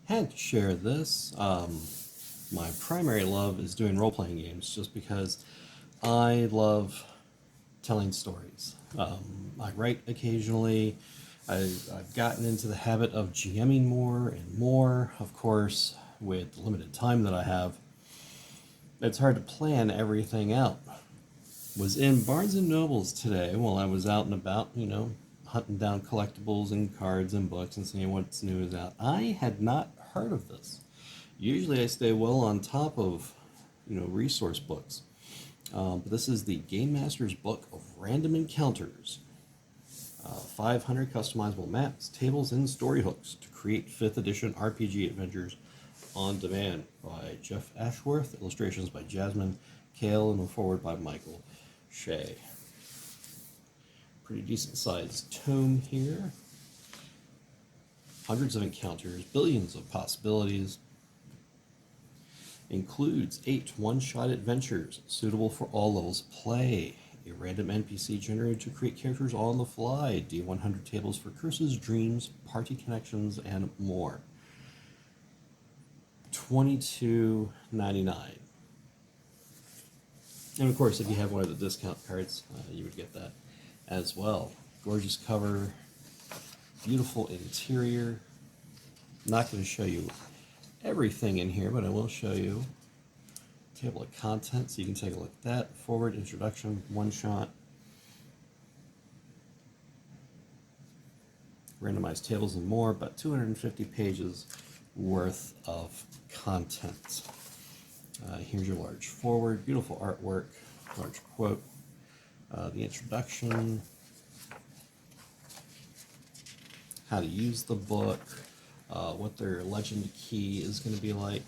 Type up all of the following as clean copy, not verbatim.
Had to share this. My primary love is doing role-playing games just because I love telling stories. I write occasionally. I've gotten into the habit of GMing more and more. Of course, with the limited time that I have, it's hard to plan everything out. Was in Barnes and Nobles today while I was out and about, hunting down collectibles and cards and books and seeing what's new is out. I had not heard of this. Usually I stay well on top of, resource books. But this is the Game Master's Book of Random Encounters. 500 customizable maps, tables, and story hooks to create 5th edition RPG adventures on demand by Jeff Ashworth, illustrations by Jasmine Kale, and a forward by Michael Shea. Pretty decent sized tome here. Hundreds of encounters, billions of possibilities. Includes 8 one-shot adventures suitable for all levels of play. A random NPC generated to create characters on the fly. D100 tables for curses, dreams, party connections, and more. $22.99. And of course, if you have one of the discount cards, you would get that as well. Gorgeous cover, beautiful interior. Not going to show you everything in here, but I will show you table of contents, so you can take a look at that. Forward, introduction, one shot. Randomized tables and more, about 250 pages worth of content. Here's your large forward, beautiful artwork, large quote, the introduction, how to use the book, what their legend key is going to be like.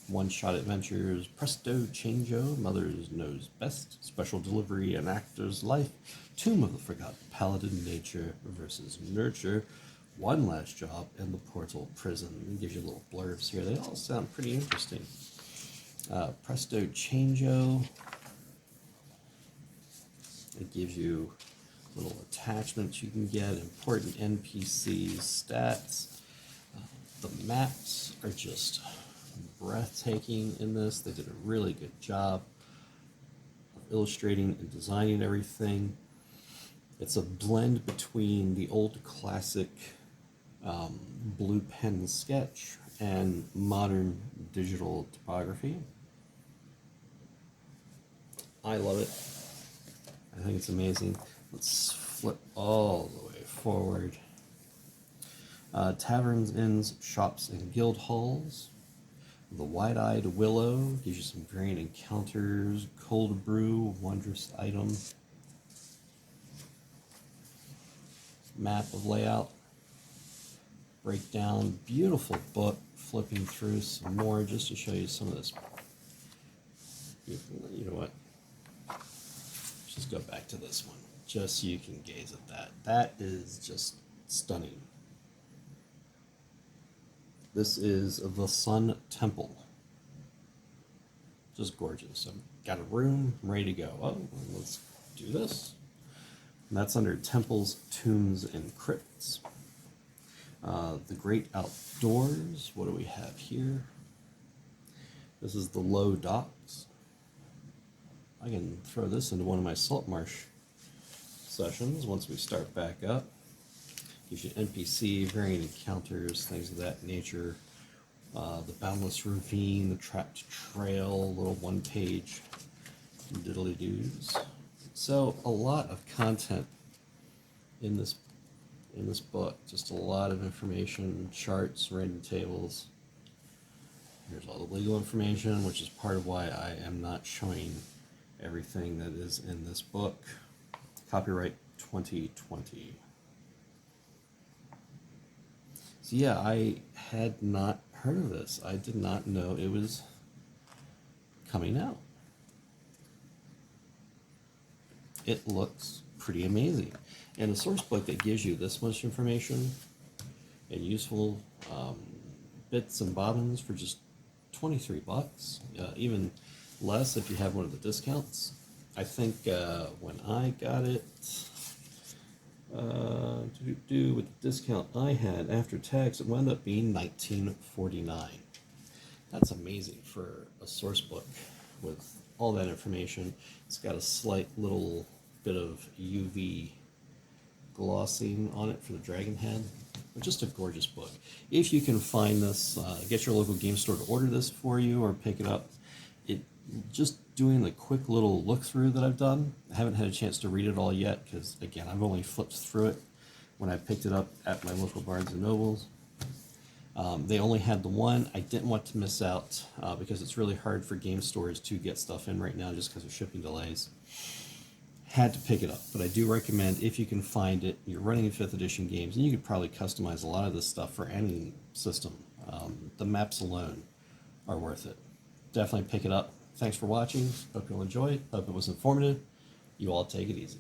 One-shot adventures, Presto Changeo, Mother's Knows Best, Special Delivery, An Actor's Life, Tomb of the Forgotten Paladin, Nature versus Nurture, One Last Job, and The Portal Prison. It gives you little blurbs here. They all sound pretty interesting. Presto Changeo. It gives you little attachments you can get, important NPCs, stats. The maps are just breathtaking in this. They did a really good job of illustrating and designing everything. It's a blend between the old classic blue pen sketch and modern digital typography. I love it. I think it's amazing. Let's flip all the way forward. Taverns, inns, shops, and guild halls. The Wide-Eyed Willow gives you some variant encounters. Cold Brew, wondrous item. Map of layout. Breakdown, beautiful book. Flipping through some more just to show you some of this. You know what? Let's just go back to this one, just so you can gaze at that. That is just stunning. This is the Sun Temple. Just gorgeous. I've got a room, I'm ready to go. Oh, let's do this. And that's under Temples, Tombs, and Crypts. The Great Outdoors. What do we have here? This is the Low Docks. I can throw this into one of my salt marsh sessions once we start back up. Gives you NPC, variant encounters, things of that nature. The Boundless Ravine, the Trapped Trail, little one-page diddly-doos. So a lot of content in this book. Just a lot of information, charts, random tables. Here's all the legal information, which is part of why I am not showing everything that is in this book. Copyright 2020. So yeah, I had not heard of this. I did not know it was coming out. It looks pretty amazing. And a source book that gives you this much information and useful bits and bobbins for just 23 bucks, even less if you have one of the discounts. I think when I got it, do with the discount I had after tax, it wound up being $19.49. That's amazing for a source book with all that information. It's got a slight little bit of UV glossing on it for the dragon head. But just a gorgeous book. If you can find this, get your local game store to order this for you or pick it up. Just doing the quick little look through that I've done. I haven't had a chance to read it all yet because, again, I've only flipped through it when I picked it up at my local Barnes & Nobles. They only had the one. I didn't want to miss out because it's really hard for game stores to get stuff in right now just because of shipping delays. Had to pick it up, but I do recommend if you can find it, you're running 5th edition games, and you could probably customize a lot of this stuff for any system. The maps alone are worth it. Definitely pick it up. Thanks for watching. Hope you'll enjoy it. Hope it was informative. You all take it easy.